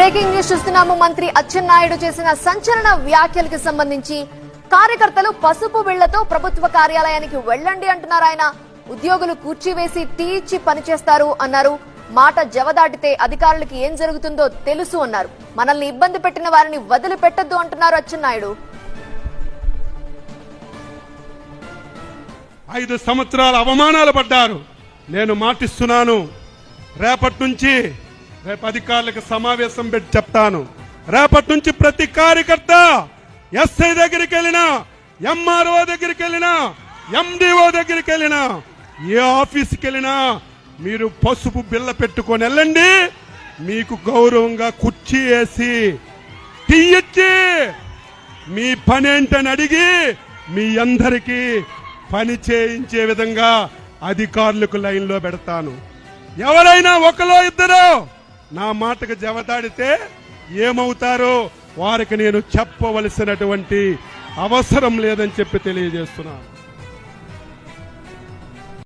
Breaking news చూస్తున్నాము. మంత్రి అచ్చెన్నాయుడు చేసిన సంచలన వ్యాఖ్యలకు సంబంధించి కార్యకర్తలు పసుపు బిళ్లతో ప్రభుత్వ కార్యాలయానికి వెళ్లండి అంటున్నారు ఆయన. ఉద్యోగులు కూర్చివేసి టీ ఇచ్చి పనిచేస్తారు అన్నారు. మాట జవదాటితే అధికారులకు ఏం జరుగుతుందో తెలుసు అన్నారు. మనల్ని ఇబ్బంది పెట్టిన వారిని వదిలిపెట్టొద్దు అంటున్నారు అచ్చెన్నాయుడు. 5 సంవత్సరాల అవమానాలు పడ్డారు. నేను మాటిస్తున్నాను, రేపటి నుంచి అధికారులకు సమావేశం పెట్టి చెప్తాను. రేపటి నుంచి ప్రతి కార్యకర్త ఎస్ఐ దగ్గరికి వెళ్ళినా, ఎంఆర్ఓ దగ్గరికి వెళ్ళినా, ఎండిఓ దగ్గరికి వెళ్ళినా, ఏ ఆఫీస్కి వెళ్ళినా మీరు పసుపు బిళ్ళ పెట్టుకొని వెళ్ళండి. మీకు గౌరవంగా కుర్చీ వేసి టీ ఇచ్చి మీ పని ఏంటని అడిగి మీ అందరికీ పని చేయించే విధంగా అధికారులకు లైన్లో పెడతాను. ఎవరైనా ఒకలో ఇద్దరు నా మాటకు జవదాడితే ఏమవుతారో వారికి నేను చెప్పవలసినటువంటి అవసరం లేదని చెప్పి తెలియజేస్తున్నాను.